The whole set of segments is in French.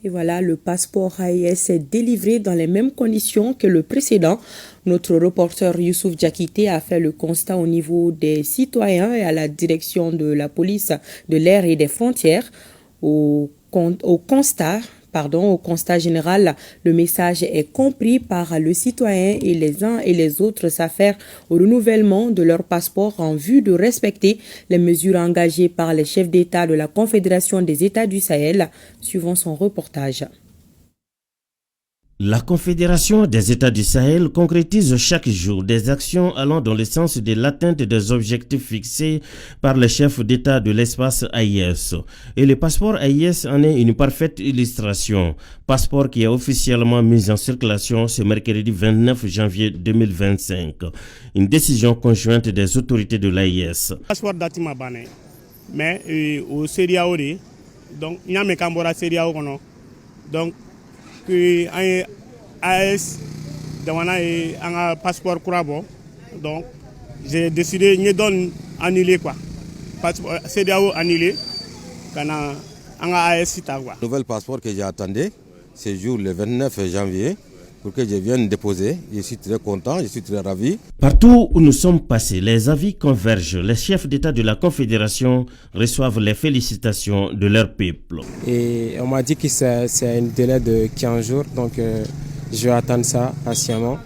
Et voilà, le passeport AES est délivré dans les mêmes conditions que le précédent. Notre reporter Youssouf Diakité a fait le constat au niveau des citoyens et à la direction de la police de l'air et des frontières. Au constat général, le message est compris par le citoyen et les uns et les autres s'affairent au renouvellement de leur passeport en vue de respecter les mesures engagées par les chefs d'État de la Confédération des États du Sahel, suivant son reportage. La Confédération des États du Sahel concrétise chaque jour des actions allant dans le sens de l'atteinte des objectifs fixés par les chefs d'État de l'espace AES. Et le passeport AES en est une parfaite illustration. Passeport qui est officiellement mis en circulation ce mercredi 29 janvier 2025. Une décision conjointe des autorités de l'AES. Passeport datima bané, mais au CEDEAO, donc il y a mes cambora CEDEAO, donc que AES demande un passeport courant, donc j'ai décidé de donner annuler quoi, passeport CEDEAO annulé, quand un AES citagua. Nouvel passeport que j'ai attendu, c'est jour le 29 janvier. Pour que je vienne déposer. Je suis très content, je suis très ravi. Partout où nous sommes passés, les avis convergent. Les chefs d'État de la Confédération reçoivent les félicitations de leur peuple. Et on m'a dit que c'est un délai de 15 jours, donc je vais attendre ça patiemment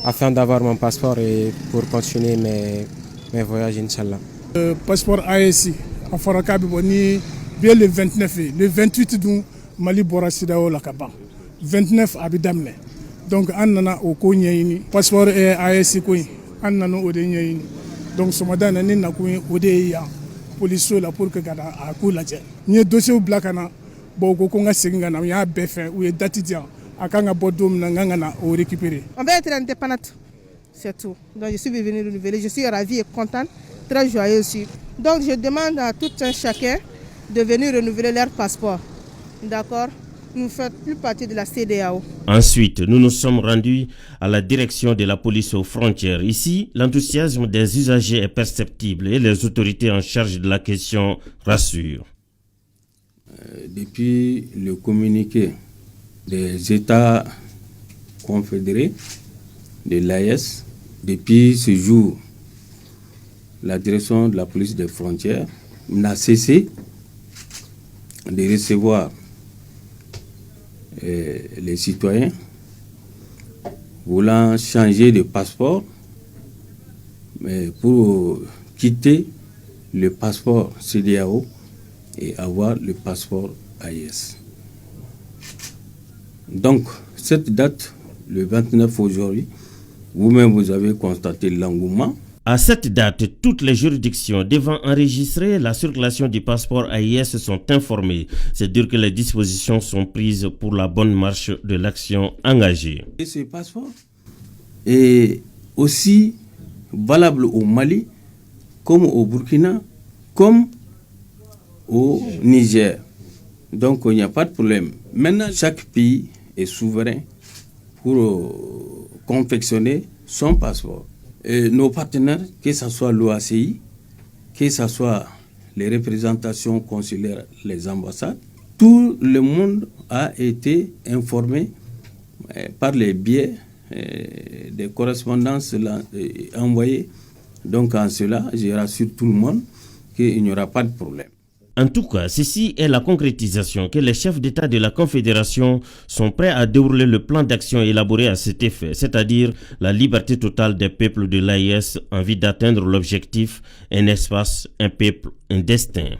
afin d'avoir mon passeport et pour continuer mes voyages, Inch'Allah. Le passeport AES, on fera bien le 29, le 28 du Mali Bora Sidao Lakaba, 29 Abidamne. Donc an nana o ko ɲɛɲini passeport AES ko in an nana o de ɲɛɲini donc sɔgɔmada na ne nakun ye o de ye yan poliso la pour que ka a ko lajɛ n ye dossier bila ka na bon u ko n ka segin ka na u y'a bɛɛ fɛ u ye date di yan a kan ka bɔ don min na n kan ka na o récupérer. On va être indépendante, c'est tout. Donc je suis venue renouveler, je suis ravie et contente, très joyeuse aussi. Donc je demande à tout un chacun de venir renouveler leur passeport, d'accord? Nous ne faisons plus partie de la CEDEAO. Ensuite, nous nous sommes rendus à la direction de la police aux frontières. Ici, l'enthousiasme des usagers est perceptible et les autorités en charge de la question rassurent. Depuis le communiqué des États confédérés de l'AES, depuis ce jour, la direction de la police des frontières n'a cessé de recevoir les citoyens voulant changer de passeport mais pour quitter le passeport CEDEAO et avoir le passeport AES. Donc, cette date, le 29 aujourd'hui, vous-même vous avez constaté l'engouement. À cette date, toutes les juridictions devant enregistrer la circulation du passeport AES sont informées. C'est dire que les dispositions sont prises pour la bonne marche de l'action engagée. Et ce passeport est aussi valable au Mali, comme au Burkina, comme au Niger. Donc il n'y a pas de problème. Maintenant, chaque pays est souverain pour confectionner son passeport. Et nos partenaires, que ce soit l'OACI, que ce soit les représentations consulaires, les ambassades, tout le monde a été informé par les biais des correspondances envoyées. Donc en cela, je rassure tout le monde qu'il n'y aura pas de problème. En tout cas, ceci est la concrétisation que les chefs d'État de la Confédération sont prêts à dérouler le plan d'action élaboré à cet effet, c'est-à-dire la liberté totale des peuples de l'AES en vue d'atteindre l'objectif, un espace, un peuple, un destin.